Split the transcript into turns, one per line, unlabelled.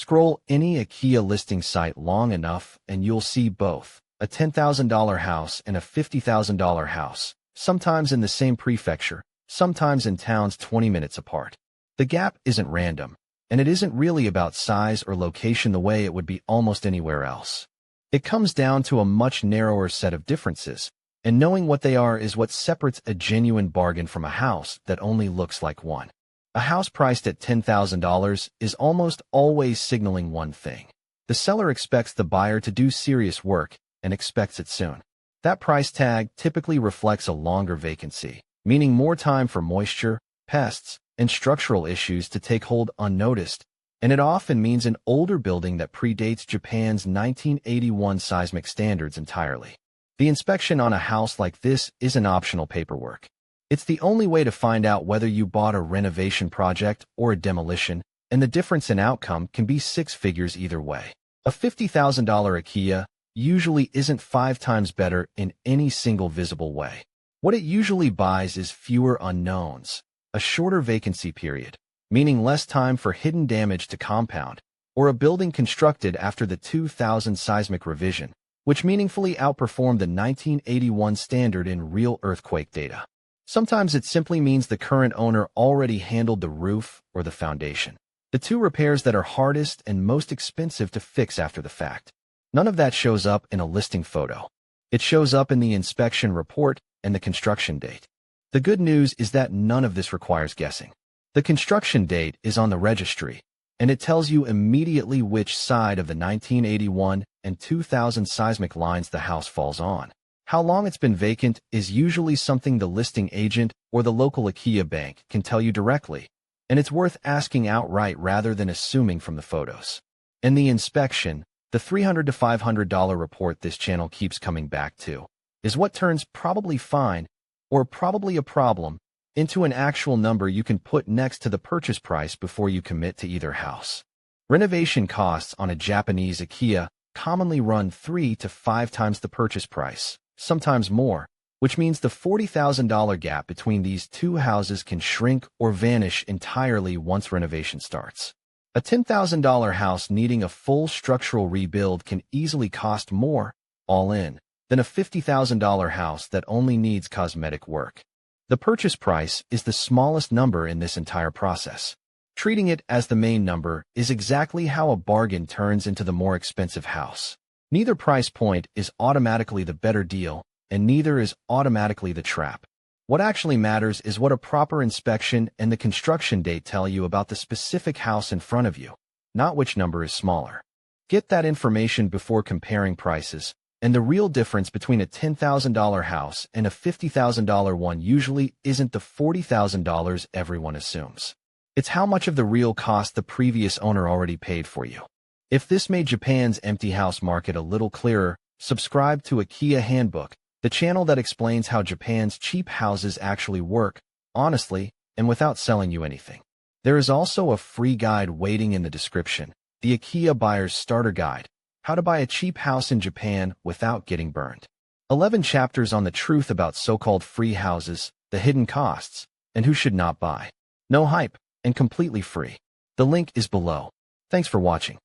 Scroll any Akiya listing site long enough and you'll see both a $10,000 house and a $50,000 house, sometimes in the same prefecture, sometimes in towns 20 minutes apart. The gap isn't random, and it isn't really about size or location the way it would be almost anywhere else. It comes down to a much narrower set of differences, and knowing what they are is what separates a genuine bargain from a house that only looks like one. A house priced at $10,000 is almost always signaling one thing. The seller expects the buyer to do serious work and expects it soon. That price tag typically reflects a longer vacancy, meaning more time for moisture, pests, and structural issues to take hold unnoticed, and it often means an older building that predates Japan's 1981 seismic standards entirely. The inspection on a house like this isn't optional paperwork. It's the only way to find out whether you bought a renovation project or a demolition, and the difference in outcome can be six figures either way. A $50,000 Akiya usually isn't 5 times better in any single visible way. What it usually buys is fewer unknowns, a shorter vacancy period, meaning less time for hidden damage to compound, or a building constructed after the 2000 seismic revision, which meaningfully outperformed the 1981 standard in real earthquake data. Sometimes it simply means the current owner already handled the roof or the foundation, the two repairs that are hardest and most expensive to fix after the fact. None of that shows up in a listing photo. It shows up in the inspection report and the construction date. The good news is that none of this requires guessing. The construction date is on the registry, and it tells you immediately which side of the 1981 and 2000 seismic lines the house falls on. How long it's been vacant is usually something the listing agent or the local Akiya bank can tell you directly, and it's worth asking outright rather than assuming from the photos. In the inspection, the $300 to $500 report this channel keeps coming back to is what turns probably fine or probably a problem into an actual number you can put next to the purchase price before you commit to either house. Renovation costs on a Japanese Akiya commonly run 3 to 5 times the purchase price, sometimes more, which means the $40,000 gap between these two houses can shrink or vanish entirely once renovation starts. A $10,000 house needing a full structural rebuild can easily cost more, all in, than a $50,000 house that only needs cosmetic work. The purchase price is the smallest number in this entire process. Treating it as the main number is exactly how a bargain turns into the more expensive house. Neither price point is automatically the better deal, and neither is automatically the trap. What actually matters is what a proper inspection and the construction date tell you about the specific house in front of you, not which number is smaller. Get that information before comparing prices, and the real difference between a $10,000 house and a $50,000 one usually isn't the $40,000 everyone assumes. It's how much of the real cost the previous owner already paid for you. If this made Japan's empty house market a little clearer, subscribe to Akiya Handbook, the channel that explains how Japan's cheap houses actually work, honestly, and without selling you anything. There is also a free guide waiting in the description, the Akiya Buyer's Starter Guide, How to Buy a Cheap House in Japan Without Getting Burned. 11 chapters on the truth about so-called free houses, the hidden costs, and who should not buy. No hype, and completely free. The link is below. Thanks for watching.